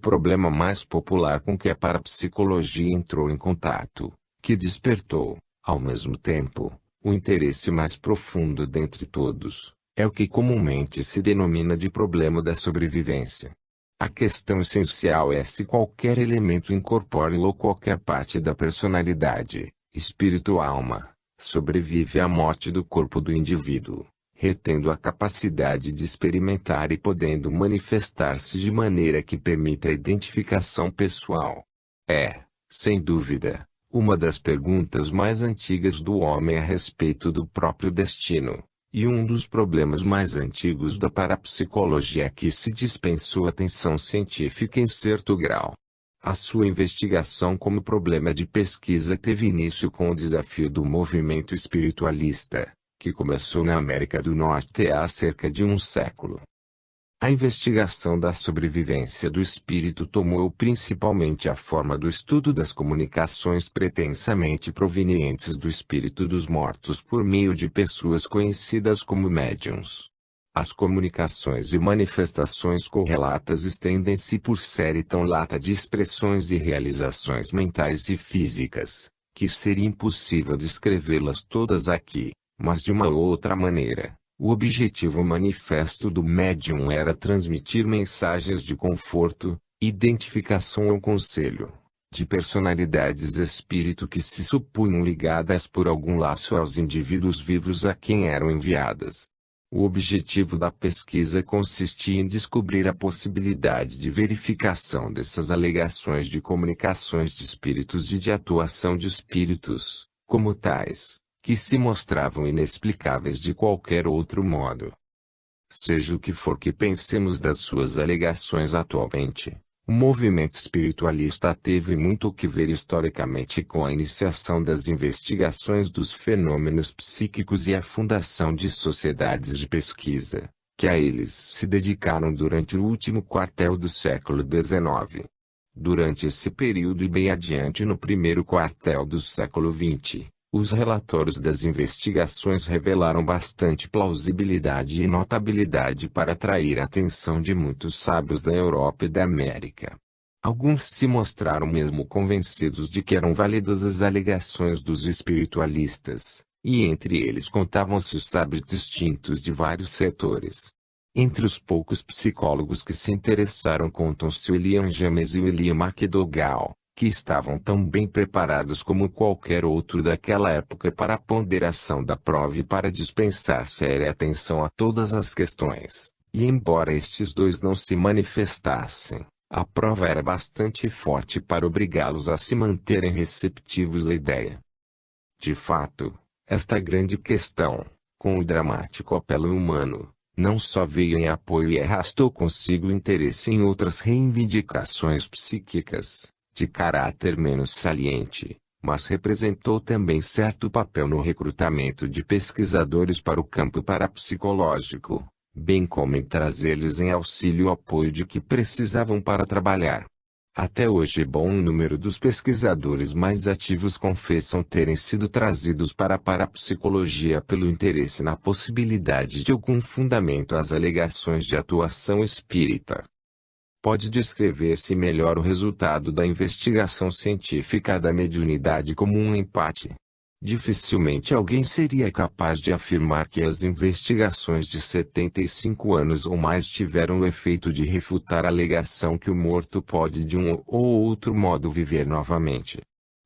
problema mais popular com que a parapsicologia entrou em contato, que despertou, ao mesmo tempo, o interesse mais profundo dentre todos, é o que comumente se denomina de problema da sobrevivência. A questão essencial é se qualquer elemento incorpóreo ou qualquer parte da personalidade, espírito ou alma, sobrevive à morte do corpo do indivíduo, retendo a capacidade de experimentar e podendo manifestar-se de maneira que permita a identificação pessoal. É, sem dúvida, uma das perguntas mais antigas do homem a respeito do próprio destino, e um dos problemas mais antigos da parapsicologia a que se dispensou atenção científica em certo grau. A sua investigação como problema de pesquisa teve início com o desafio do movimento espiritualista, que começou na América do Norte há cerca de um século. A investigação da sobrevivência do espírito tomou principalmente a forma do estudo das comunicações pretensamente provenientes do espírito dos mortos por meio de pessoas conhecidas como médiuns. As comunicações e manifestações correlatas estendem-se por série tão lata de expressões e realizações mentais e físicas, que seria impossível descrevê-las todas aqui, mas de uma ou outra maneira. O objetivo manifesto do médium era transmitir mensagens de conforto, identificação ou conselho, de personalidades espírito que se supunham ligadas por algum laço aos indivíduos vivos a quem eram enviadas. O objetivo da pesquisa consistia em descobrir a possibilidade de verificação dessas alegações de comunicações de espíritos e de atuação de espíritos, como tais, que se mostravam inexplicáveis de qualquer outro modo. Seja o que for que pensemos das suas alegações atualmente, o movimento espiritualista teve muito o que ver historicamente com a iniciação das investigações dos fenômenos psíquicos e a fundação de sociedades de pesquisa, que a eles se dedicaram durante o último quartel do século XIX. Durante esse período e bem adiante no primeiro quartel do século XX, os relatórios das investigações revelaram bastante plausibilidade e notabilidade para atrair a atenção de muitos sábios da Europa e da América. Alguns se mostraram mesmo convencidos de que eram válidas as alegações dos espiritualistas, e entre eles contavam-se os sábios distintos de vários setores. Entre os poucos psicólogos que se interessaram contam-se o William James e o William McDougall, que estavam tão bem preparados como qualquer outro daquela época para a ponderação da prova e para dispensar séria atenção a todas as questões, e embora estes dois não se manifestassem, a prova era bastante forte para obrigá-los a se manterem receptivos à ideia. De fato, esta grande questão, com o dramático apelo humano, não só veio em apoio e arrastou consigo interesse em outras reivindicações psíquicas, de caráter menos saliente, mas representou também certo papel no recrutamento de pesquisadores para o campo parapsicológico, bem como em trazer-lhes em auxílio o apoio de que precisavam para trabalhar. Até hoje bom número dos pesquisadores mais ativos confessam terem sido trazidos para a parapsicologia pelo interesse na possibilidade de algum fundamento às alegações de atuação espírita. Pode descrever-se melhor o resultado da investigação científica da mediunidade como um empate. Dificilmente alguém seria capaz de afirmar que as investigações de 75 anos ou mais tiveram o efeito de refutar a alegação que o morto pode de um ou outro modo viver novamente.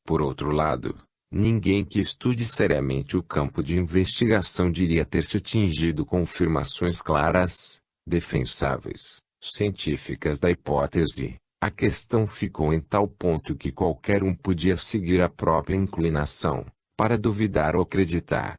Por outro lado, ninguém que estude seriamente o campo de investigação diria ter se atingido confirmações claras, defensáveis, científicas da hipótese. A questão ficou em tal ponto que qualquer um podia seguir a própria inclinação, para duvidar ou acreditar.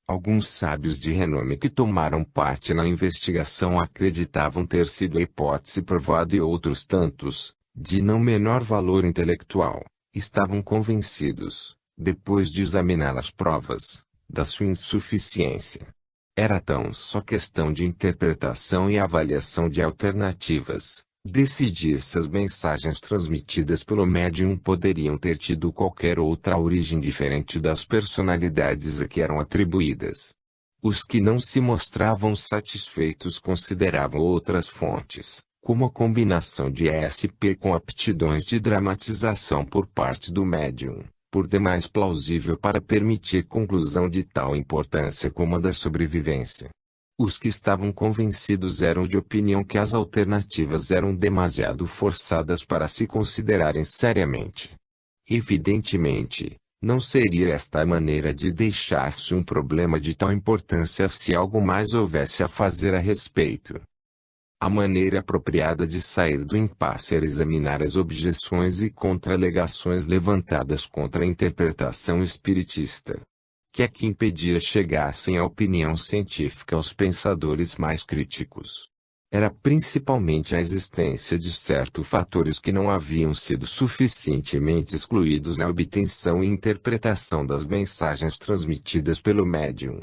Alguns sábios de renome que tomaram parte na investigação acreditavam ter sido a hipótese provada e outros tantos, de não menor valor intelectual, estavam convencidos, depois de examinar as provas, da sua insuficiência. Era tão só questão de interpretação e avaliação de alternativas, decidir se as mensagens transmitidas pelo médium poderiam ter tido qualquer outra origem diferente das personalidades a que eram atribuídas. Os que não se mostravam satisfeitos consideravam outras fontes, como a combinação de ESP com aptidões de dramatização por parte do médium, por demais plausível para permitir conclusão de tal importância como a da sobrevivência. Os que estavam convencidos eram de opinião que as alternativas eram demasiado forçadas para se considerarem seriamente. Evidentemente, não seria esta a maneira de deixar-se um problema de tal importância se algo mais houvesse a fazer a respeito. A maneira apropriada de sair do impasse era examinar as objeções e contra-alegações levantadas contra a interpretação espiritista, que é que impedia chegassem à opinião científica aos pensadores mais críticos. Era principalmente a existência de certos fatores que não haviam sido suficientemente excluídos na obtenção e interpretação das mensagens transmitidas pelo médium.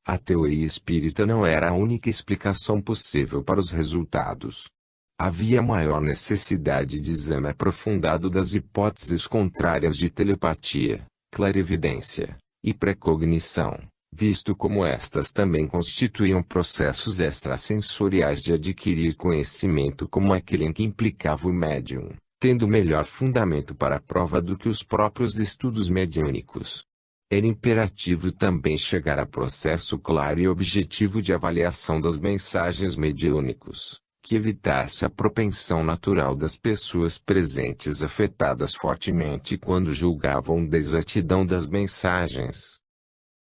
A teoria espírita não era a única explicação possível para os resultados. Havia maior necessidade de exame aprofundado das hipóteses contrárias de telepatia, clarividência e precognição, visto como estas também constituíam processos extrasensoriais de adquirir conhecimento como aquele em que implicava o médium, tendo melhor fundamento para a prova do que os próprios estudos mediúnicos. Era imperativo também chegar a processo claro e objetivo de avaliação das mensagens mediúnicos, que evitasse a propensão natural das pessoas presentes afetadas fortemente quando julgavam desatidão das mensagens.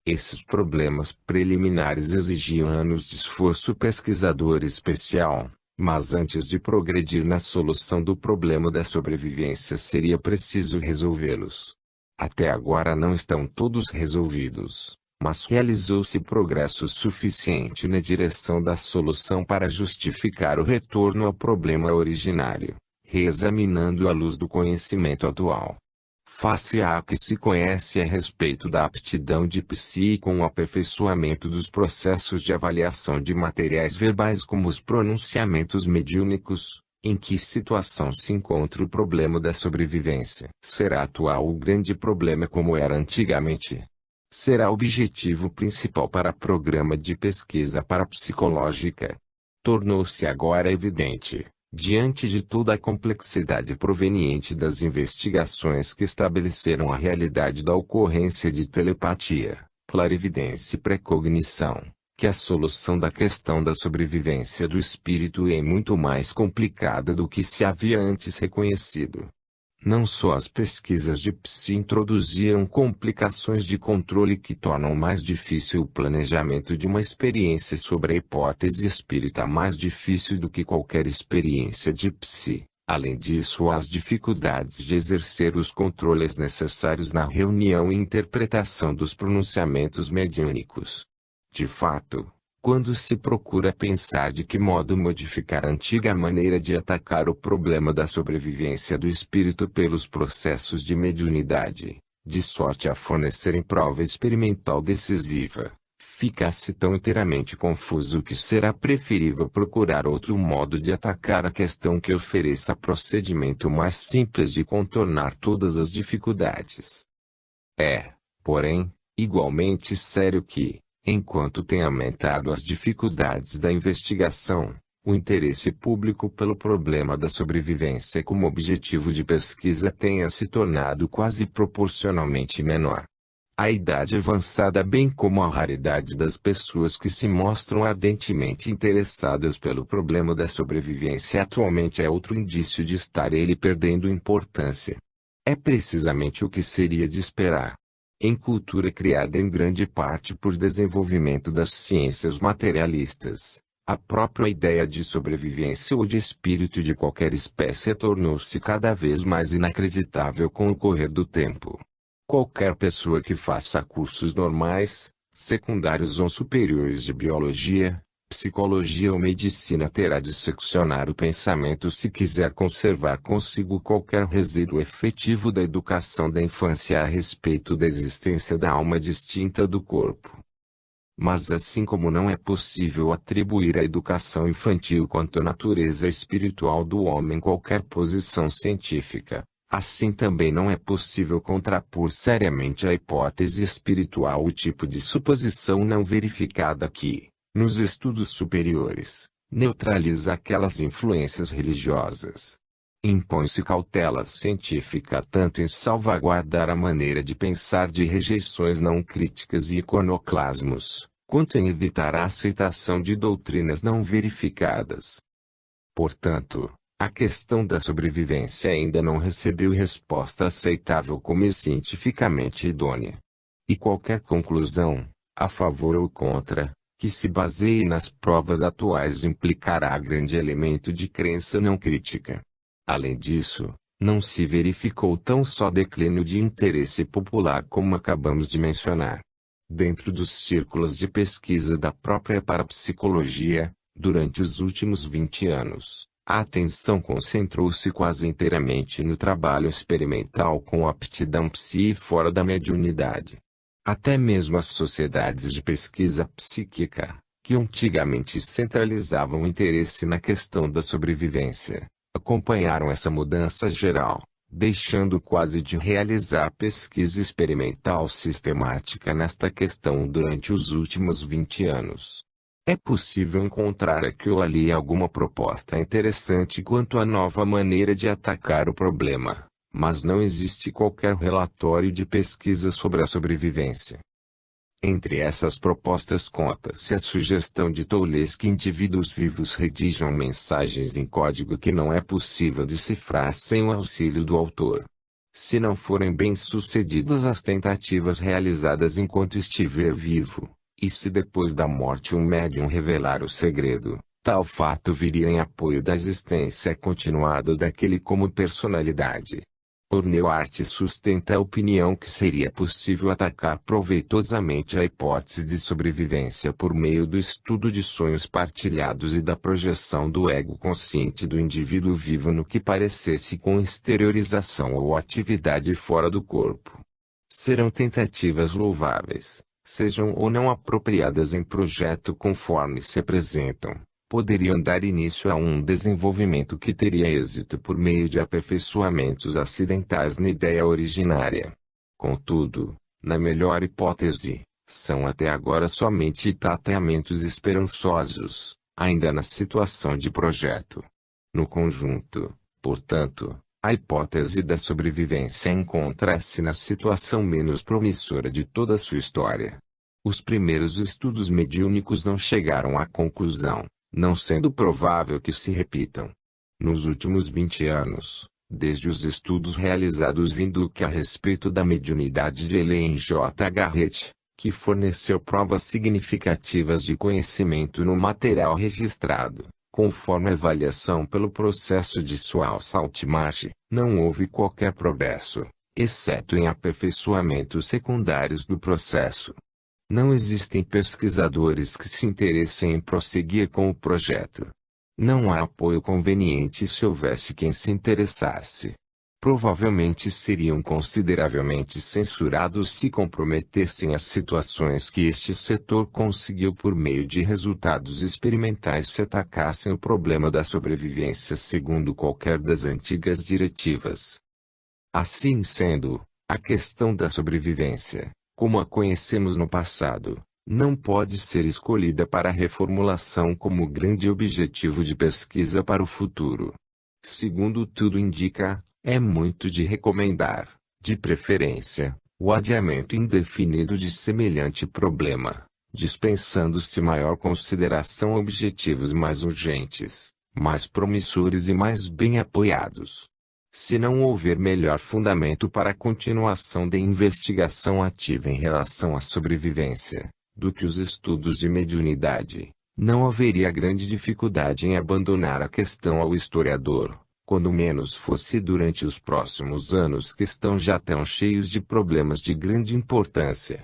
Esses problemas preliminares exigiam anos de esforço pesquisador especial, mas antes de progredir na solução do problema da sobrevivência seria preciso resolvê-los. Até agora não estão todos resolvidos, mas realizou-se progresso suficiente na direção da solução para justificar o retorno ao problema originário, reexaminando à luz do conhecimento atual. Face ao que se conhece a respeito da aptidão de psi e com o aperfeiçoamento dos processos de avaliação de materiais verbais como os pronunciamentos mediúnicos, em que situação se encontra o problema da sobrevivência? Será atual o grande problema como era antigamente? Será o objetivo principal para programa de pesquisa parapsicológica? Tornou-se agora evidente, diante de toda a complexidade proveniente das investigações que estabeleceram a realidade da ocorrência de telepatia, clarividência e precognição, que a solução da questão da sobrevivência do espírito é muito mais complicada do que se havia antes reconhecido. Não só as pesquisas de psi introduziram complicações de controle que tornam mais difícil o planejamento de uma experiência sobre a hipótese espírita mais difícil do que qualquer experiência de psi. Além disso, há as dificuldades de exercer os controles necessários na reunião e interpretação dos pronunciamentos mediúnicos. De fato, quando se procura pensar de que modo modificar a antiga maneira de atacar o problema da sobrevivência do espírito pelos processos de mediunidade, de sorte a fornecerem prova experimental decisiva, fica-se tão inteiramente confuso que será preferível procurar outro modo de atacar a questão que ofereça procedimento mais simples de contornar todas as dificuldades. É, porém, igualmente sério que, enquanto tem aumentado as dificuldades da investigação, o interesse público pelo problema da sobrevivência como objetivo de pesquisa tenha se tornado quase proporcionalmente menor. A idade avançada bem como a raridade das pessoas que se mostram ardentemente interessadas pelo problema da sobrevivência atualmente é outro indício de estar ele perdendo importância. É precisamente o que seria de esperar. Em cultura criada em grande parte por desenvolvimento das ciências materialistas, a própria ideia de sobrevivência ou de espírito de qualquer espécie tornou-se cada vez mais inacreditável com o correr do tempo. Qualquer pessoa que faça cursos normais, secundários ou superiores de biologia, psicologia ou medicina terá de seccionar o pensamento se quiser conservar consigo qualquer resíduo efetivo da educação da infância a respeito da existência da alma distinta do corpo. Mas assim como não é possível atribuir à educação infantil quanto à natureza espiritual do homem qualquer posição científica, assim também não é possível contrapor seriamente à hipótese espiritual o tipo de suposição não verificada que, nos estudos superiores, neutraliza aquelas influências religiosas. Impõe-se cautela científica tanto em salvaguardar a maneira de pensar de rejeições não críticas e iconoclasmos, quanto em evitar a aceitação de doutrinas não verificadas. Portanto, a questão da sobrevivência ainda não recebeu resposta aceitável como cientificamente idônea. E qualquer conclusão, a favor ou contra, que se baseie nas provas atuais implicará grande elemento de crença não crítica. Além disso, não se verificou tão só declínio de interesse popular como acabamos de mencionar. Dentro dos círculos de pesquisa da própria parapsicologia, durante os últimos 20 anos, a atenção concentrou-se quase inteiramente no trabalho experimental com aptidão psi fora da mediunidade. Até mesmo as sociedades de pesquisa psíquica, que antigamente centralizavam o interesse na questão da sobrevivência, acompanharam essa mudança geral, deixando quase de realizar pesquisa experimental sistemática nesta questão durante os últimos 20 anos. É possível encontrar aqui ou ali alguma proposta interessante quanto à nova maneira de atacar o problema, mas não existe qualquer relatório de pesquisa sobre a sobrevivência. Entre essas propostas conta-se a sugestão de Tolles que indivíduos vivos redigam mensagens em código que não é possível decifrar sem o auxílio do autor. Se não forem bem-sucedidas as tentativas realizadas enquanto estiver vivo, e se depois da morte um médium revelar o segredo, tal fato viria em apoio da existência continuada daquele como personalidade. Ornewart sustenta a opinião que seria possível atacar proveitosamente a hipótese de sobrevivência por meio do estudo de sonhos partilhados e da projeção do ego consciente do indivíduo vivo no que parecesse com exteriorização ou atividade fora do corpo. Serão tentativas louváveis, sejam ou não apropriadas em projeto conforme se apresentam. Poderiam dar início a um desenvolvimento que teria êxito por meio de aperfeiçoamentos acidentais na ideia originária. Contudo, na melhor hipótese, são até agora somente tateamentos esperançosos, ainda na situação de projeto. No conjunto, portanto, a hipótese da sobrevivência encontra-se na situação menos promissora de toda a sua história. Os primeiros estudos mediúnicos não chegaram à conclusão, não sendo provável que se repitam. Nos últimos 20 anos, desde os estudos realizados em Duke a respeito da mediunidade de Elaine J. Garrett, que forneceu provas significativas de conhecimento no material registrado, conforme avaliação pelo processo de Salt-Marsh, não houve qualquer progresso, exceto em aperfeiçoamentos secundários do processo. Não existem pesquisadores que se interessem em prosseguir com o projeto. Não há apoio conveniente se houvesse quem se interessasse. Provavelmente seriam consideravelmente censurados se comprometessem as situações que este setor conseguiu por meio de resultados experimentais se atacassem o problema da sobrevivência segundo qualquer das antigas diretivas. Assim sendo, a questão da sobrevivência, como a conhecemos no passado, não pode ser escolhida para reformulação como grande objetivo de pesquisa para o futuro. Segundo tudo indica, é muito de recomendar, de preferência, o adiamento indefinido de semelhante problema, dispensando-se maior consideração a objetivos mais urgentes, mais promissores e mais bem apoiados. Se não houver melhor fundamento para a continuação da investigação ativa em relação à sobrevivência, do que os estudos de mediunidade, não haveria grande dificuldade em abandonar a questão ao historiador, quando menos fosse durante os próximos anos que estão já tão cheios de problemas de grande importância.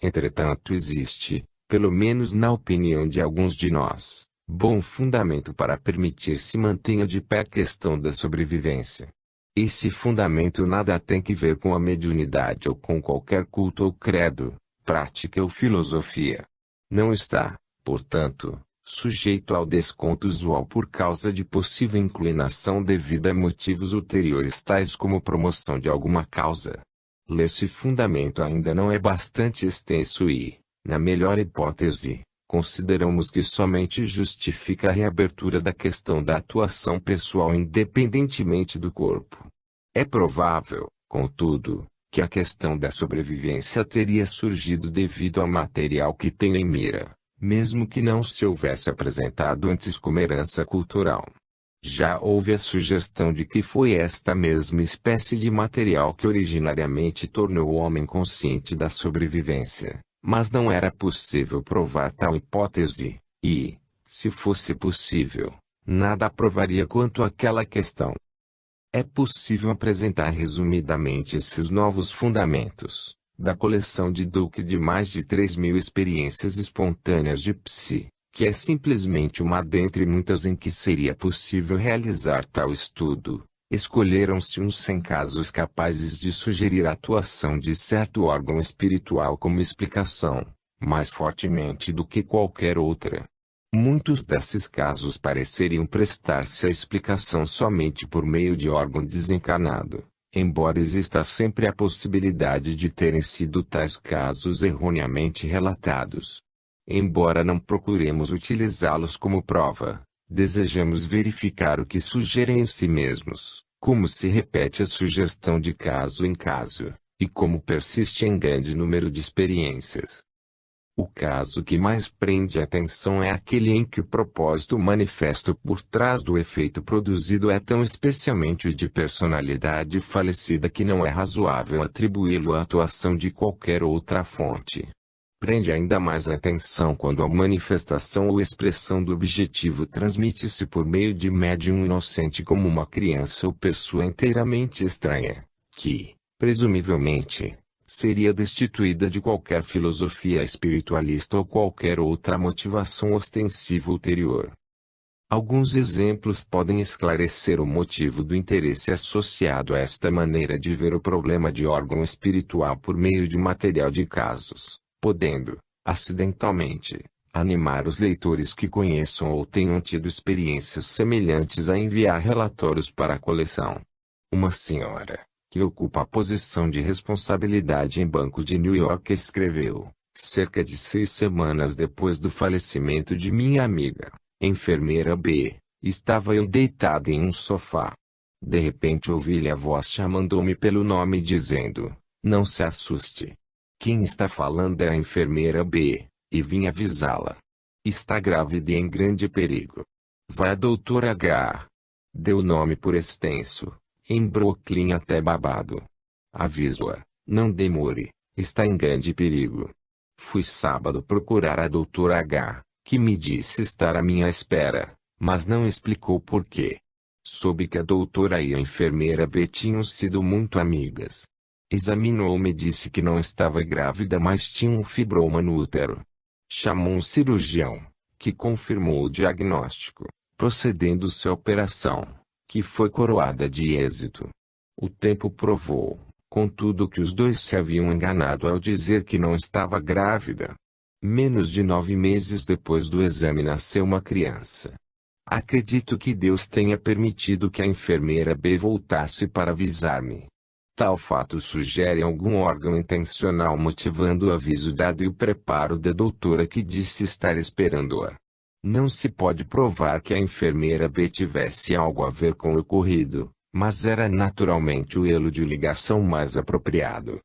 Entretanto existe, pelo menos na opinião de alguns de nós, bom fundamento para permitir se mantenha de pé a questão da sobrevivência. Esse fundamento nada tem que ver com a mediunidade ou com qualquer culto ou credo, prática ou filosofia. Não está, portanto, sujeito ao desconto usual por causa de possível inclinação devida a motivos ulteriores tais como promoção de alguma causa. Esse fundamento ainda não é bastante extenso e, na melhor hipótese, consideramos que somente justifica a reabertura da questão da atuação pessoal independentemente do corpo. É provável, contudo, que a questão da sobrevivência teria surgido devido ao material que tem em mira, mesmo que não se houvesse apresentado antes como herança cultural. Já houve a sugestão de que foi esta mesma espécie de material que originariamente tornou o homem consciente da sobrevivência, mas não era possível provar tal hipótese, e, se fosse possível, nada provaria quanto àquela questão. É possível apresentar resumidamente esses novos fundamentos, da coleção de Duke de mais de 3.000 experiências espontâneas de psi, que é simplesmente uma dentre muitas em que seria possível realizar tal estudo. Escolheram-se uns 100 casos capazes de sugerir a atuação de certo órgão espiritual como explicação, mais fortemente do que qualquer outra. Muitos desses casos pareceriam prestar-se à explicação somente por meio de órgão desencarnado, embora exista sempre a possibilidade de terem sido tais casos erroneamente relatados. Embora não procuremos utilizá-los como prova, desejamos verificar o que sugerem em si mesmos, como se repete a sugestão de caso em caso, e como persiste em grande número de experiências. O caso que mais prende a atenção é aquele em que o propósito manifesto por trás do efeito produzido é tão especialmente o de personalidade falecida que não é razoável atribuí-lo à atuação de qualquer outra fonte. Prende ainda mais a atenção quando a manifestação ou expressão do objetivo transmite-se por meio de médium inocente como uma criança ou pessoa inteiramente estranha, que, presumivelmente, seria destituída de qualquer filosofia espiritualista ou qualquer outra motivação ostensiva ulterior. Alguns exemplos podem esclarecer o motivo do interesse associado a esta maneira de ver o problema de órgão espiritual por meio de material de casos, podendo, acidentalmente, animar os leitores que conheçam ou tenham tido experiências semelhantes a enviar relatórios para a coleção. Uma senhora, que ocupa a posição de responsabilidade em banco de New York, escreveu, cerca de 6 semanas depois do falecimento de minha amiga, enfermeira B, estava eu deitada em um sofá. De repente ouvi-lhe a voz chamando-me pelo nome dizendo, não se assuste. Quem está falando é a enfermeira B, e vim avisá-la. Está grávida e em grande perigo. Vai a doutora H. Deu nome por extenso, em Brooklyn até babado. Aviso-a, não demore, está em grande perigo. Fui sábado procurar a doutora H, que me disse estar à minha espera, mas não explicou por quê. Soube que a doutora e a enfermeira B tinham sido muito amigas. Examinou-me e disse que não estava grávida, mas tinha um fibroma no útero. Chamou um cirurgião, que confirmou o diagnóstico, procedendo-se à operação, que foi coroada de êxito. O tempo provou, contudo, que os dois se haviam enganado ao dizer que não estava grávida. Menos de 9 meses depois do exame nasceu uma criança. Acredito que Deus tenha permitido que a enfermeira B voltasse para avisar-me. Tal fato sugere algum órgão intencional motivando o aviso dado e o preparo da doutora que disse estar esperando-a. Não se pode provar que a enfermeira B tivesse algo a ver com o ocorrido, mas era naturalmente o elo de ligação mais apropriado.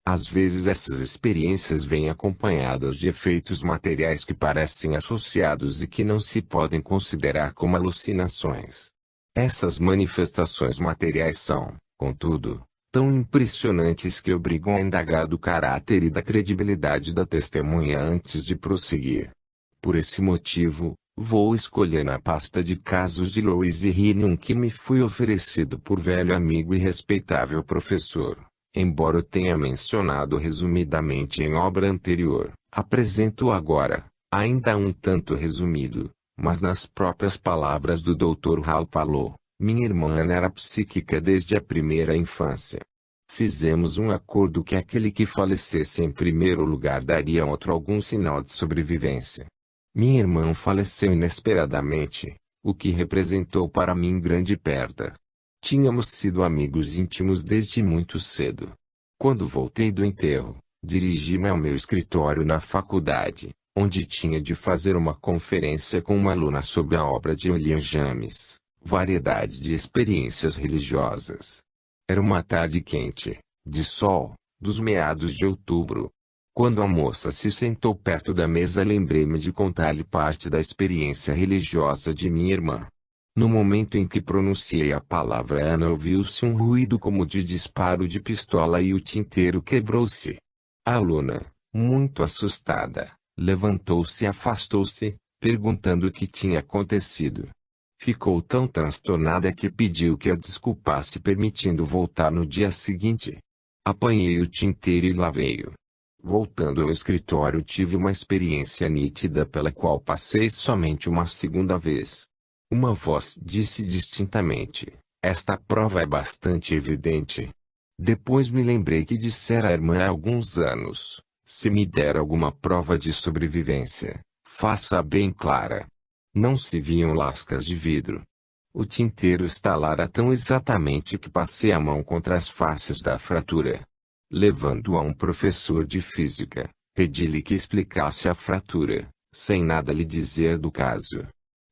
Às vezes essas experiências vêm acompanhadas de efeitos materiais que parecem associados e que não se podem considerar como alucinações. Essas manifestações materiais são, contudo, tão impressionantes que obrigam a indagar do caráter e da credibilidade da testemunha antes de prosseguir. Por esse motivo, vou escolher na pasta de casos de Louise Heine um que me foi oferecido por velho amigo e respeitável professor. Embora eu tenha mencionado resumidamente em obra anterior, apresento agora, ainda um tanto resumido, mas nas próprias palavras do Dr. Hall falou. Minha irmã era psíquica desde a primeira infância. Fizemos um acordo que aquele que falecesse em primeiro lugar daria a outro algum sinal de sobrevivência. Minha irmã faleceu inesperadamente, o que representou para mim grande perda. Tínhamos sido amigos íntimos desde muito cedo. Quando voltei do enterro, dirigi-me ao meu escritório na faculdade, onde tinha de fazer uma conferência com uma aluna sobre a obra de William James, Variedade de Experiências Religiosas. Era uma tarde quente, de sol, dos meados de outubro. Quando a moça se sentou perto da mesa, lembrei-me de contar-lhe parte da experiência religiosa de minha irmã. No momento em que pronunciei a palavra Ana, ouviu-se um ruído como de disparo de pistola e o tinteiro quebrou-se. A aluna, muito assustada, levantou-se e afastou-se, perguntando o que tinha acontecido. Ficou tão transtornada que pediu que a desculpasse, permitindo voltar no dia seguinte. Apanhei o tinteiro e lavei-o. Voltando ao escritório, tive uma experiência nítida pela qual passei somente uma segunda vez. Uma voz disse distintamente: "Esta prova é bastante evidente." Depois me lembrei que dissera à irmã há alguns anos: "Se me der alguma prova de sobrevivência, faça-a bem clara." Não se viam lascas de vidro. O tinteiro estalara tão exatamente que passei a mão contra as faces da fratura. Levando-o a um professor de física, pedi-lhe que explicasse a fratura, sem nada lhe dizer do caso.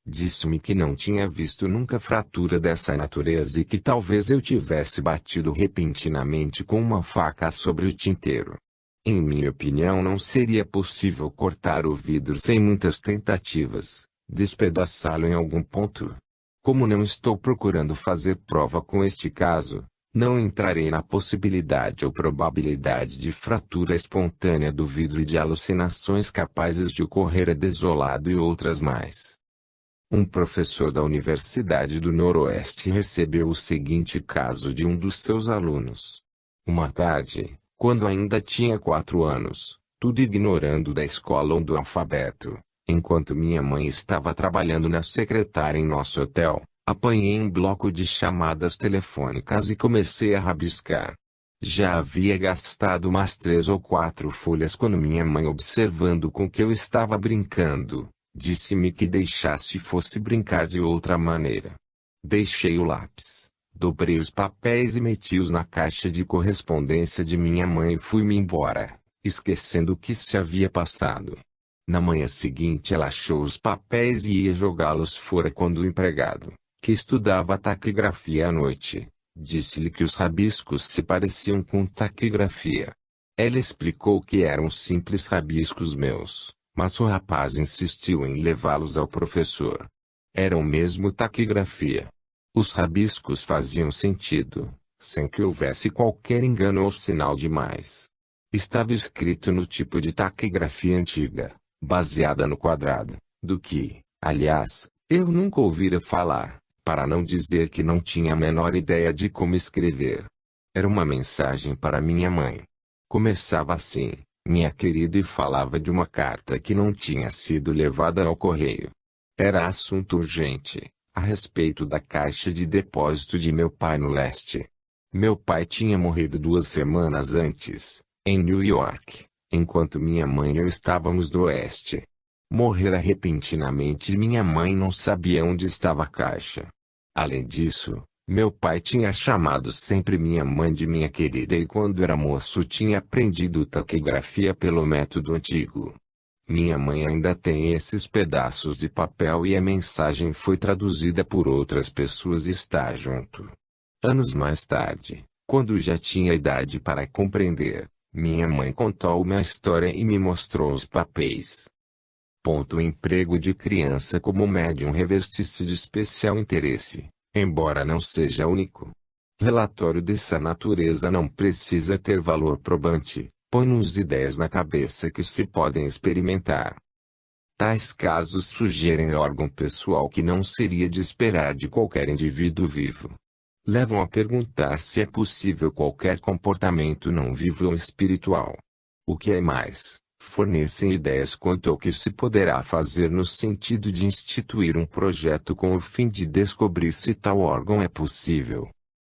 Disse-me que não tinha visto nunca fratura dessa natureza e que talvez eu tivesse batido repentinamente com uma faca sobre o tinteiro. Em minha opinião, não seria possível cortar o vidro sem muitas tentativas, despedaçá-lo em algum ponto. Como não estou procurando fazer prova com este caso, não entrarei na possibilidade ou probabilidade de fratura espontânea do vidro e de alucinações capazes de ocorrer a desolado e outras mais. Um professor da Universidade do Noroeste recebeu o seguinte caso de um dos seus alunos. Uma tarde, quando ainda tinha 4 anos, tudo ignorando da escola ou do alfabeto, enquanto minha mãe estava trabalhando na secretária em nosso hotel, apanhei um bloco de chamadas telefônicas e comecei a rabiscar. Já havia gastado umas 3 ou 4 folhas quando minha mãe, observando com que eu estava brincando, disse-me que deixasse e fosse brincar de outra maneira. Deixei o lápis, dobrei os papéis e meti-os na caixa de correspondência de minha mãe e fui-me embora, esquecendo o que se havia passado. Na manhã seguinte ela achou os papéis e ia jogá-los fora quando o empregado, que estudava taquigrafia à noite, disse-lhe que os rabiscos se pareciam com taquigrafia. Ela explicou que eram simples rabiscos meus, mas o rapaz insistiu em levá-los ao professor. Eram mesmo taquigrafia. Os rabiscos faziam sentido, sem que houvesse qualquer engano ou sinal demais. Estava escrito no tipo de taquigrafia antiga, baseada no quadrado, do que, aliás, eu nunca ouvira falar, para não dizer que não tinha a menor ideia de como escrever. Era uma mensagem para minha mãe. Começava assim: "Minha querida", e falava de uma carta que não tinha sido levada ao correio. Era assunto urgente, a respeito da caixa de depósito de meu pai no leste. Meu pai tinha morrido 2 semanas antes, em New York, enquanto minha mãe e eu estávamos no oeste. Morrera repentinamente e minha mãe não sabia onde estava a caixa. Além disso, meu pai tinha chamado sempre minha mãe de minha querida e quando era moço tinha aprendido taquigrafia pelo método antigo. Minha mãe ainda tem esses pedaços de papel e a mensagem foi traduzida por outras pessoas e está junto. Anos mais tarde, quando já tinha idade para compreender, minha mãe contou-me a história e me mostrou os papéis. O emprego de criança como médium reveste-se de especial interesse, embora não seja único. Relatório dessa natureza não precisa ter valor probante, põe-nos ideias na cabeça que se podem experimentar. Tais casos sugerem órgão pessoal que não seria de esperar de qualquer indivíduo vivo. Levam a perguntar se é possível qualquer comportamento não vivo ou espiritual. O que é mais, fornecem ideias quanto ao que se poderá fazer no sentido de instituir um projeto com o fim de descobrir se tal órgão é possível.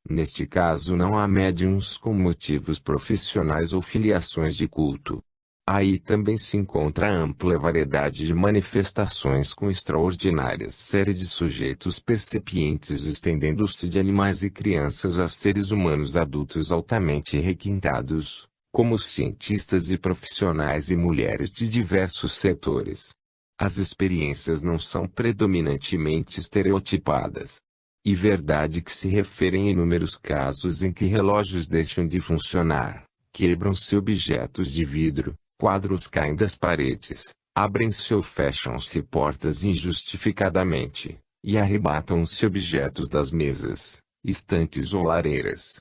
Neste caso não há médiuns com motivos profissionais ou filiações de culto. Aí também se encontra a ampla variedade de manifestações com extraordinária série de sujeitos percepientes estendendo-se de animais e crianças a seres humanos adultos altamente requintados, como cientistas e profissionais e mulheres de diversos setores. As experiências não são predominantemente estereotipadas. E verdade que se referem a inúmeros casos em que relógios deixam de funcionar, quebram-se objetos de vidro, quadros caem das paredes, abrem-se ou fecham-se portas injustificadamente, e arrebatam-se objetos das mesas, estantes ou lareiras.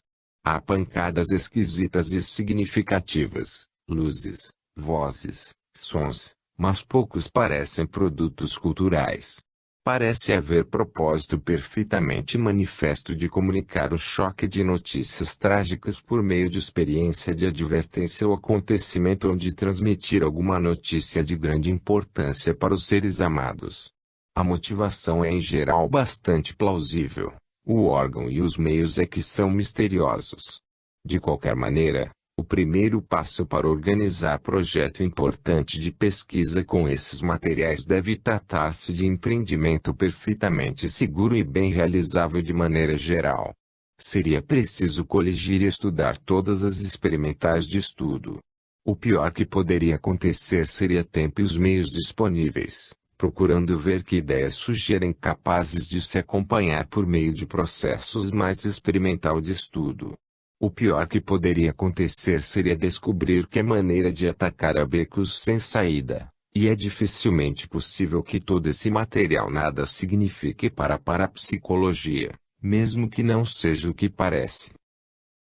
Há pancadas esquisitas e significativas, luzes, vozes, sons, mas poucos parecem produtos culturais. Parece haver propósito perfeitamente manifesto de comunicar o choque de notícias trágicas por meio de experiência de advertência ou acontecimento ou de transmitir alguma notícia de grande importância para os seres amados. A motivação é em geral bastante plausível. O órgão e os meios é que são misteriosos. De qualquer maneira, o primeiro passo para organizar projeto importante de pesquisa com esses materiais deve tratar-se de empreendimento perfeitamente seguro e bem realizável de maneira geral. Seria preciso coligir e estudar todas as experimentais de estudo. O pior que poderia acontecer seria tempo e os meios disponíveis, procurando ver que ideias sugerem capazes de se acompanhar por meio de processos mais experimental de estudo. O pior que poderia acontecer seria descobrir que é maneira de atacar a becos sem saída, e é dificilmente possível que todo esse material nada signifique para a parapsicologia, mesmo que não seja o que parece.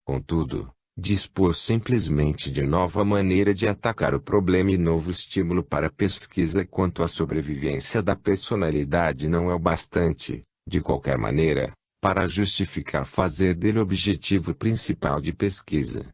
Contudo, dispor simplesmente de nova maneira de atacar o problema e novo estímulo para a pesquisa quanto à sobrevivência da personalidade não é o bastante, de qualquer maneira, para justificar fazer dele o objetivo principal de pesquisa.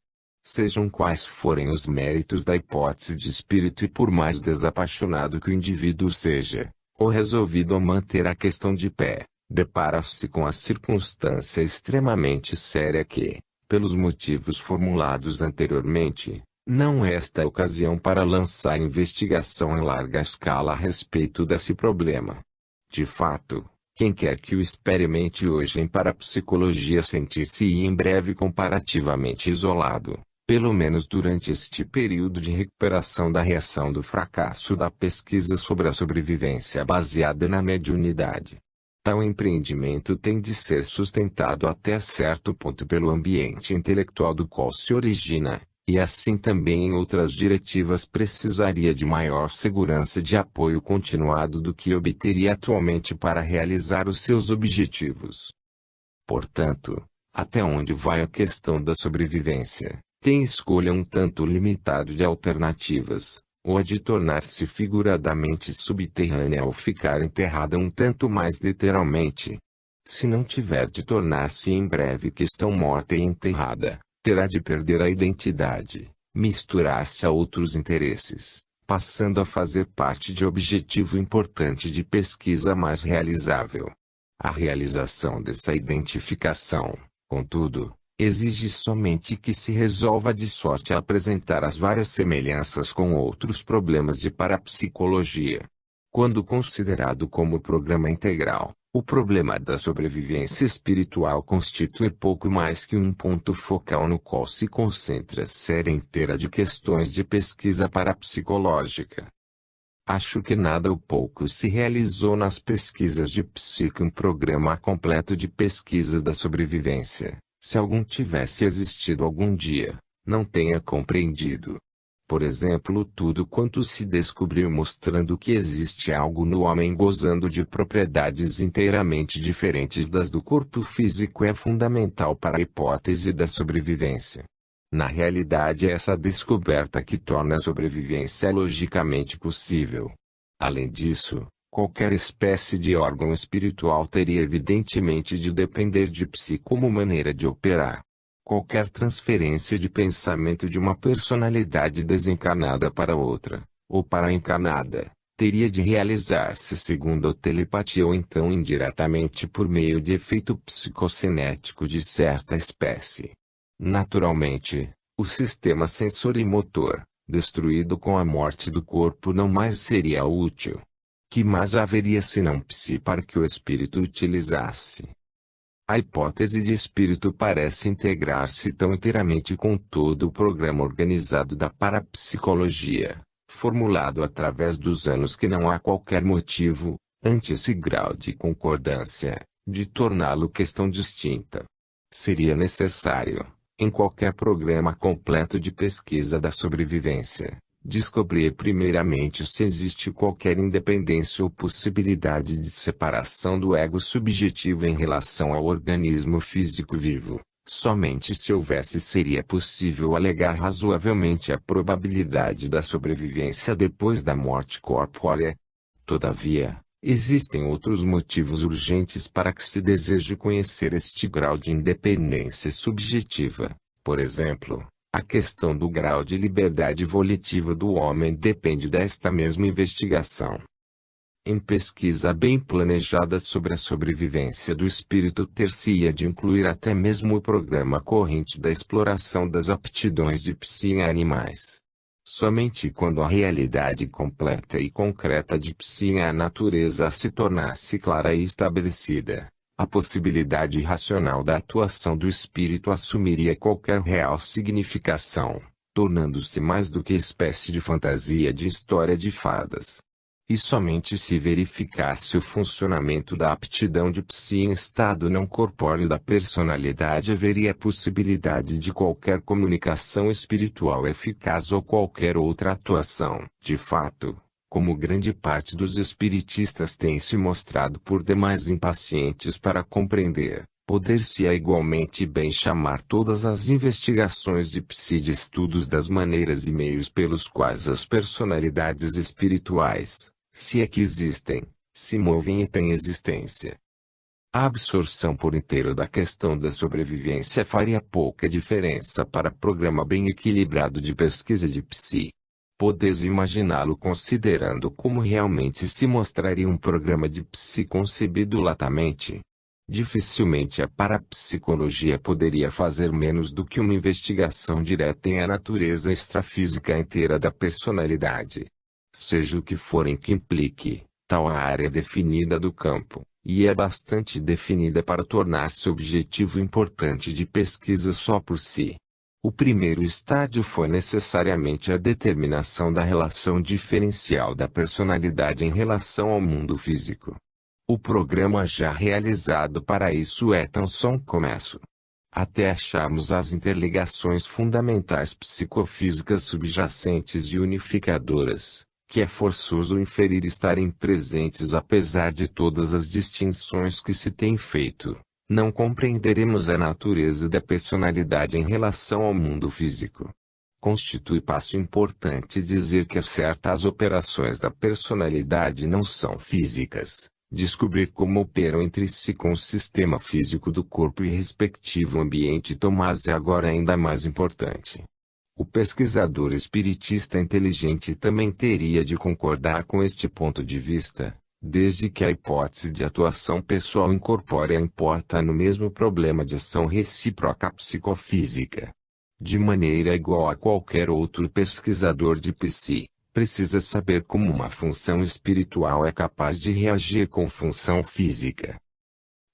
Sejam quais forem os méritos da hipótese de espírito e por mais desapaixonado que o indivíduo seja, ou resolvido a manter a questão de pé, depara-se com a circunstância extremamente séria que, pelos motivos formulados anteriormente, não é esta a ocasião para lançar investigação em larga escala a respeito desse problema. De fato, quem quer que o experimente hoje em parapsicologia sentir-se em breve comparativamente isolado, pelo menos durante este período de recuperação da reação do fracasso da pesquisa sobre a sobrevivência baseada na mediunidade. Tal empreendimento tem de ser sustentado até certo ponto pelo ambiente intelectual do qual se origina, e assim também em outras diretivas precisaria de maior segurança de apoio continuado do que obteria atualmente para realizar os seus objetivos. Portanto, até onde vai a questão da sobrevivência, tem escolha um tanto limitado de alternativas, ou a de tornar-se figuradamente subterrânea ou ficar enterrada um tanto mais literalmente. Se não tiver de tornar-se em breve questão morta e enterrada, terá de perder a identidade, misturar-se a outros interesses, passando a fazer parte de objetivo importante de pesquisa mais realizável. A realização dessa identificação, contudo, exige somente que se resolva de sorte a apresentar as várias semelhanças com outros problemas de parapsicologia. Quando considerado como programa integral, o problema da sobrevivência espiritual constitui pouco mais que um ponto focal no qual se concentra a série inteira de questões de pesquisa parapsicológica. Acho que nada ou pouco se realizou nas pesquisas de psique um programa completo de pesquisa da sobrevivência, se algum tivesse existido algum dia, não tenha compreendido. Por exemplo, tudo quanto se descobriu mostrando que existe algo no homem gozando de propriedades inteiramente diferentes das do corpo físico é fundamental para a hipótese da sobrevivência. Na realidade é essa descoberta que torna a sobrevivência logicamente possível. Além disso, qualquer espécie de órgão espiritual teria evidentemente de depender de psi como maneira de operar. Qualquer transferência de pensamento de uma personalidade desencarnada para outra, ou para a encarnada, teria de realizar-se segundo a telepatia ou então indiretamente por meio de efeito psicocinético de certa espécie. Naturalmente, o sistema sensorimotor, destruído com a morte do corpo não mais seria útil. Que mais haveria senão psi para que o espírito utilizasse? A hipótese de espírito parece integrar-se tão inteiramente com todo o programa organizado da parapsicologia, formulado através dos anos, que não há qualquer motivo, ante esse grau de concordância, de torná-lo questão distinta. Seria necessário, em qualquer programa completo de pesquisa da sobrevivência, descobrir primeiramente se existe qualquer independência ou possibilidade de separação do ego subjetivo em relação ao organismo físico vivo. Somente se houvesse seria possível alegar razoavelmente a probabilidade da sobrevivência depois da morte corpórea. Todavia, existem outros motivos urgentes para que se deseje conhecer este grau de independência subjetiva. Por exemplo, a questão do grau de liberdade volitiva do homem depende desta mesma investigação. Em pesquisa bem planejada sobre a sobrevivência do espírito, ter-se-ia de incluir até mesmo o programa corrente da exploração das aptidões de psi em animais. Somente quando a realidade completa e concreta de psi em a natureza se tornasse clara e estabelecida, a possibilidade racional da atuação do espírito assumiria qualquer real significação, tornando-se mais do que espécie de fantasia de história de fadas. E somente se verificasse o funcionamento da aptidão de psi em estado não corpóreo da personalidade, haveria possibilidade de qualquer comunicação espiritual eficaz ou qualquer outra atuação. De fato, como grande parte dos espiritistas têm se mostrado por demais impacientes para compreender, poder-se-á igualmente bem chamar todas as investigações de psi de estudos das maneiras e meios pelos quais as personalidades espirituais, se é que existem, se movem e têm existência. A absorção por inteiro da questão da sobrevivência faria pouca diferença para programa bem equilibrado de pesquisa de psi. Podes imaginá-lo considerando como realmente se mostraria um programa de psi concebido latamente. Dificilmente a parapsicologia poderia fazer menos do que uma investigação direta em a natureza extrafísica inteira da personalidade. Seja o que for em que implique, tal a área definida do campo, e é bastante definida para tornar-se objetivo importante de pesquisa só por si. O primeiro estágio foi necessariamente a determinação da relação diferencial da personalidade em relação ao mundo físico. O programa já realizado para isso é tão só um começo. Até acharmos as interligações fundamentais psicofísicas subjacentes e unificadoras, que é forçoso inferir estarem presentes apesar de todas as distinções que se têm feito, não compreenderemos a natureza da personalidade em relação ao mundo físico. Constitui passo importante dizer que certas operações da personalidade não são físicas. Descobrir como operam entre si com o sistema físico do corpo e respectivo ambiente tomás é agora ainda mais importante. O pesquisador espiritista inteligente também teria de concordar com este ponto de vista, desde que a hipótese de atuação pessoal incorpórea importa no mesmo problema de ação recíproca psicofísica. De maneira igual a qualquer outro pesquisador de psi, precisa saber como uma função espiritual é capaz de reagir com função física.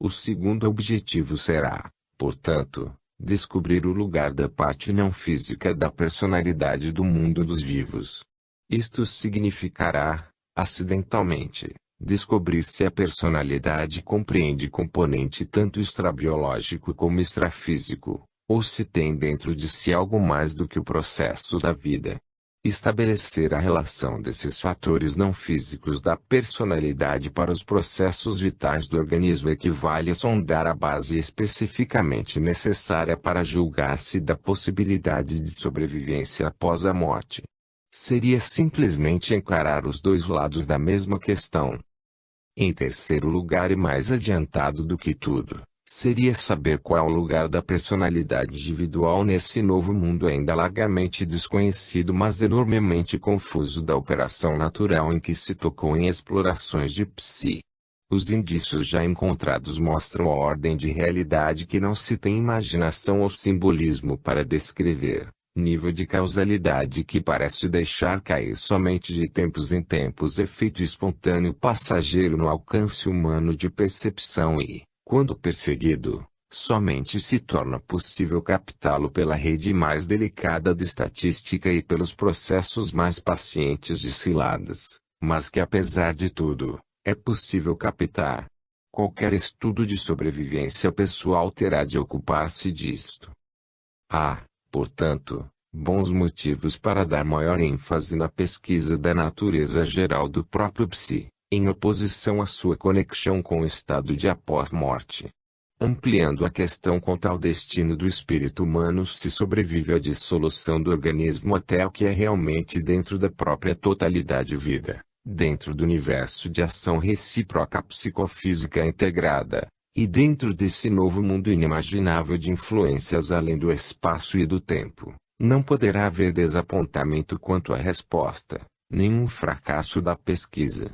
O segundo objetivo será, portanto, descobrir o lugar da parte não física da personalidade do mundo dos vivos. Isto significará, acidentalmente, descobrir se a personalidade compreende componente tanto extrabiológico como extrafísico, ou se tem dentro de si algo mais do que o processo da vida. Estabelecer a relação desses fatores não físicos da personalidade para os processos vitais do organismo equivale a sondar a base especificamente necessária para julgar-se da possibilidade de sobrevivência após a morte. Seria simplesmente encarar os dois lados da mesma questão. Em terceiro lugar, e mais adiantado do que tudo, seria saber qual é o lugar da personalidade individual nesse novo mundo ainda largamente desconhecido mas enormemente confuso da operação natural em que se tocou em explorações de psi. Os indícios já encontrados mostram a ordem de realidade que não se tem imaginação ou simbolismo para descrever, nível de causalidade que parece deixar cair somente de tempos em tempos efeito espontâneo passageiro no alcance humano de percepção e, quando perseguido, Somente se torna possível captá-lo pela rede mais delicada de estatística e pelos processos mais pacientes de ciladas, mas que apesar de tudo, é possível captar. Qualquer estudo de sobrevivência pessoal terá de ocupar-se disto. Há, portanto, bons motivos para dar maior ênfase na pesquisa da natureza geral do próprio psi, em oposição à sua conexão com o estado de após-morte. Ampliando a questão quanto ao destino do espírito humano se sobrevive à dissolução do organismo até o que é realmente dentro da própria totalidade vida, dentro do universo de ação recíproca psicofísica integrada, e dentro desse novo mundo inimaginável de influências além do espaço e do tempo, não poderá haver desapontamento quanto à resposta, nenhum fracasso da pesquisa.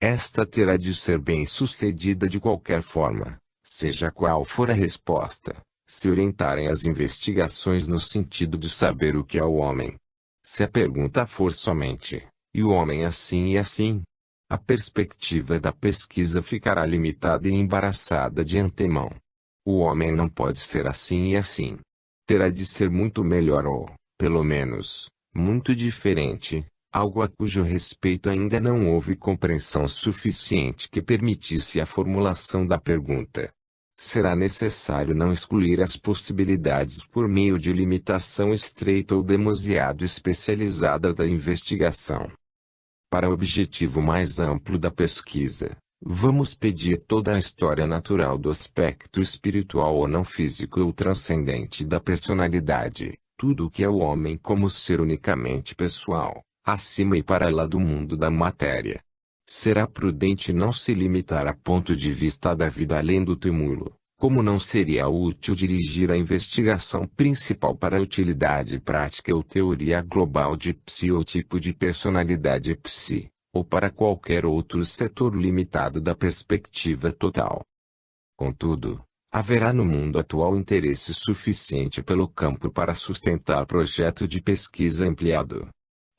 Esta terá de ser bem-sucedida de qualquer forma, seja qual for a resposta, se orientarem as investigações no sentido de saber o que é o homem. Se a pergunta for somente, e o homem assim e assim? A perspectiva da pesquisa ficará limitada e embaraçada de antemão. O homem não pode ser assim e assim. Terá de ser muito melhor ou, pelo menos, muito diferente, algo a cujo respeito ainda não houve compreensão suficiente que permitisse a formulação da pergunta. Será necessário não excluir as possibilidades por meio de limitação estreita ou demasiado especializada da investigação. Para o objetivo mais amplo da pesquisa, vamos pedir toda a história natural do aspecto espiritual ou não físico ou transcendente da personalidade, tudo o que é o homem como ser unicamente pessoal, acima e para lá do mundo da matéria. Será prudente não se limitar a ponto de vista da vida além do túmulo, como não seria útil dirigir a investigação principal para a utilidade prática ou teoria global de psi ou tipo de personalidade psi, ou para qualquer outro setor limitado da perspectiva total. Contudo, haverá no mundo atual interesse suficiente pelo campo para sustentar projeto de pesquisa ampliado.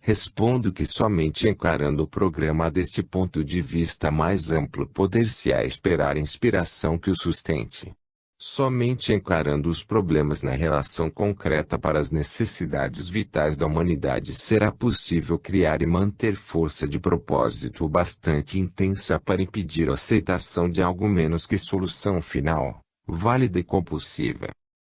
Respondo que somente encarando o programa deste ponto de vista mais amplo poder-se-á esperar inspiração que o sustente. Somente encarando os problemas na relação concreta para as necessidades vitais da humanidade será possível criar e manter força de propósito bastante intensa para impedir a aceitação de algo menos que solução final, válida e compulsiva.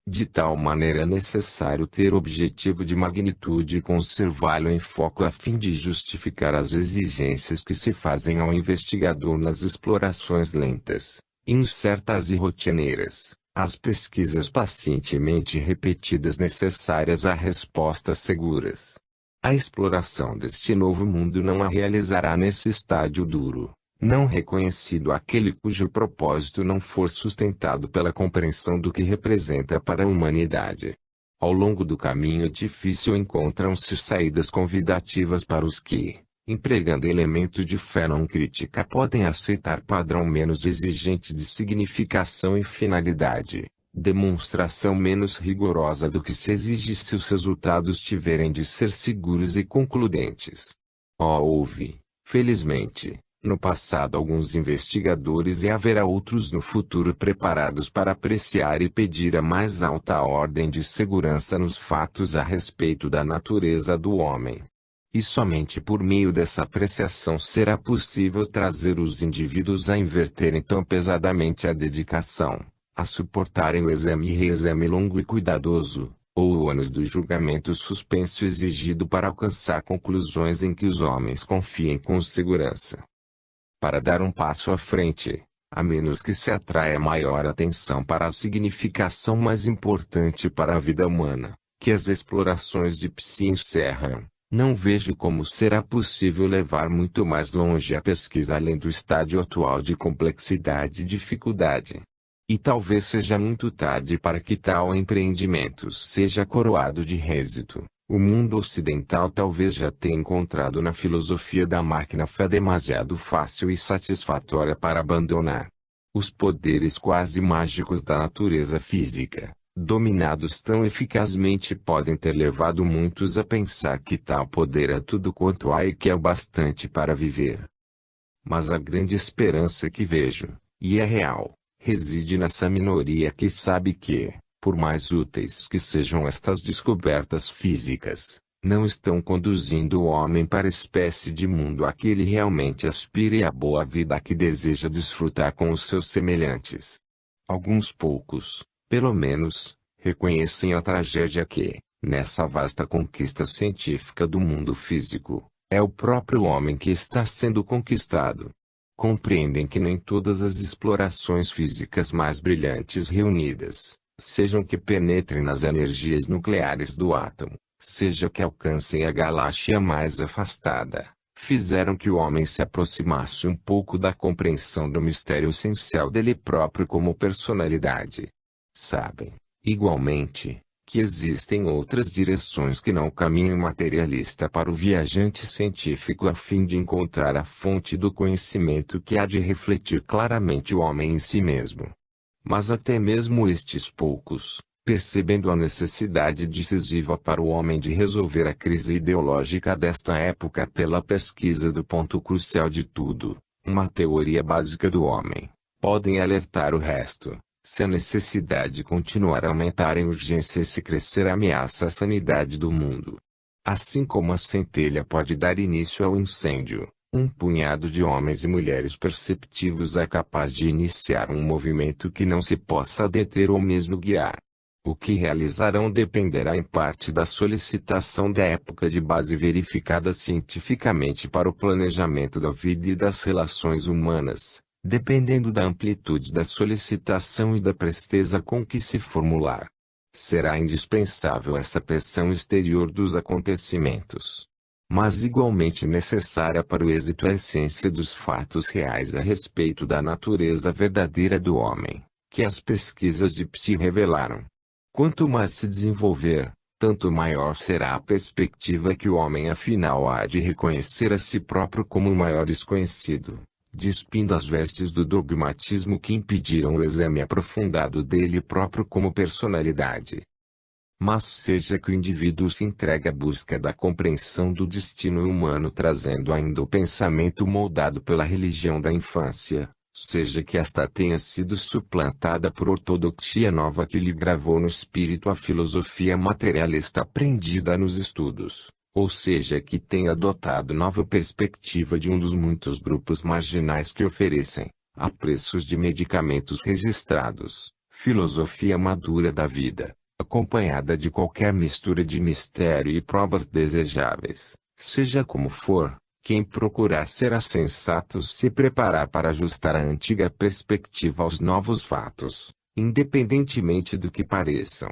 De tal maneira é necessário ter objetivo de magnitude e conservá-lo em foco a fim de justificar as exigências que se fazem ao investigador nas explorações lentas, incertas e rotineiras, as pesquisas pacientemente repetidas necessárias a respostas seguras. A exploração deste novo mundo não a realizará nesse estádio duro, não reconhecido aquele cujo propósito não for sustentado pela compreensão do que representa para a humanidade. Ao longo do caminho difícil encontram-se saídas convidativas para os que, empregando elemento de fé não crítica, podem aceitar padrão menos exigente de significação e finalidade, demonstração menos rigorosa do que se exige se os resultados tiverem de ser seguros e concludentes. Houve, felizmente, no passado alguns investigadores e haverá outros no futuro preparados para apreciar e pedir a mais alta ordem de segurança nos fatos a respeito da natureza do homem. E somente por meio dessa apreciação será possível trazer os indivíduos a inverterem tão pesadamente a dedicação, a suportarem o exame e reexame longo e cuidadoso, ou o ônus do julgamento suspenso exigido para alcançar conclusões em que os homens confiem com segurança. Para dar um passo à frente, a menos que se atraia maior atenção para a significação mais importante para a vida humana, que as explorações de psi encerram, não vejo como será possível levar muito mais longe a pesquisa além do estágio atual de complexidade e dificuldade. E talvez seja muito tarde para que tal empreendimento seja coroado de êxito. O mundo ocidental talvez já tenha encontrado na filosofia da máquina fé demasiado fácil e satisfatória para abandonar. Os poderes quase mágicos da natureza física, dominados tão eficazmente, podem ter levado muitos a pensar que tal poder é tudo quanto há e que é o bastante para viver. Mas a grande esperança que vejo, e é real, reside nessa minoria que sabe que, por mais úteis que sejam estas descobertas físicas, não estão conduzindo o homem para a espécie de mundo a que ele realmente aspira e a boa vida a que deseja desfrutar com os seus semelhantes. Alguns poucos, pelo menos, reconhecem a tragédia que, nessa vasta conquista científica do mundo físico, é o próprio homem que está sendo conquistado. Compreendem que nem todas as explorações físicas mais brilhantes reunidas, sejam que penetrem nas energias nucleares do átomo, seja que alcancem a galáxia mais afastada, fizeram que o homem se aproximasse um pouco da compreensão do mistério essencial dele próprio como personalidade. Sabem, igualmente, que existem outras direções que não o caminho materialista para o viajante científico a fim de encontrar a fonte do conhecimento que há de refletir claramente o homem em si mesmo. Mas até mesmo estes poucos, percebendo a necessidade decisiva para o homem de resolver a crise ideológica desta época pela pesquisa do ponto crucial de tudo, uma teoria básica do homem, podem alertar o resto. Se a necessidade continuar a aumentar em urgência e se crescer a ameaça à sanidade do mundo. Assim como a centelha pode dar início ao incêndio, um punhado de homens e mulheres perceptivos é capaz de iniciar um movimento que não se possa deter ou mesmo guiar. O que realizarão dependerá em parte da solicitação da época de base verificada cientificamente para o planejamento da vida e das relações humanas. Dependendo da amplitude da solicitação e da presteza com que se formular. Será indispensável essa pressão exterior dos acontecimentos. Mas igualmente necessária para o êxito a essência dos fatos reais a respeito da natureza verdadeira do homem, que as pesquisas de Psi revelaram. Quanto mais se desenvolver, tanto maior será a perspectiva que o homem afinal há de reconhecer a si próprio como o maior desconhecido. Despindo as vestes do dogmatismo que impediram o exame aprofundado dele próprio como personalidade. Mas seja que o indivíduo se entregue à busca da compreensão do destino humano trazendo ainda o pensamento moldado pela religião da infância, seja que esta tenha sido suplantada por ortodoxia nova que lhe gravou no espírito a filosofia materialista aprendida nos estudos. Ou seja que tenha adotado nova perspectiva de um dos muitos grupos marginais que oferecem, a preços de medicamentos registrados, filosofia madura da vida, acompanhada de qualquer mistura de mistério e provas desejáveis. Seja como for, quem procurar será sensato se preparar para ajustar a antiga perspectiva aos novos fatos, independentemente do que pareçam.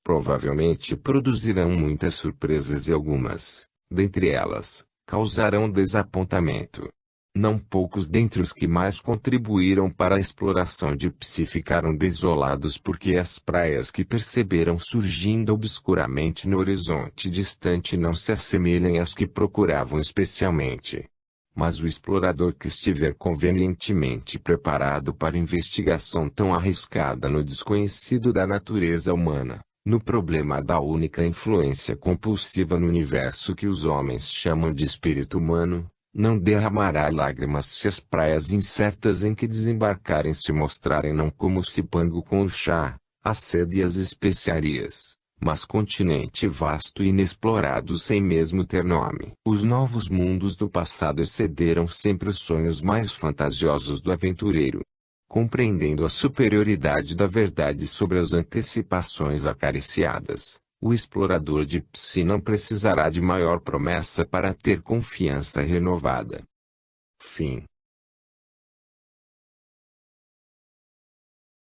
Provavelmente produzirão muitas surpresas e algumas, dentre elas, causarão desapontamento. Não poucos dentre os que mais contribuíram para a exploração de Psi ficaram desolados porque as praias que perceberam surgindo obscuramente no horizonte distante não se assemelham às que procuravam especialmente. Mas o explorador que estiver convenientemente preparado para investigação tão arriscada no desconhecido da natureza humana, no problema da única influência compulsiva no universo que os homens chamam de espírito humano, não derramará lágrimas se as praias incertas em que desembarcarem se mostrarem não como Cipango com o chá, a seda e as especiarias, mas continente vasto e inexplorado sem mesmo ter nome. Os novos mundos do passado excederam sempre os sonhos mais fantasiosos do aventureiro. Compreendendo a superioridade da verdade sobre as antecipações acariciadas, o explorador de Psi não precisará de maior promessa para ter confiança renovada. Fim.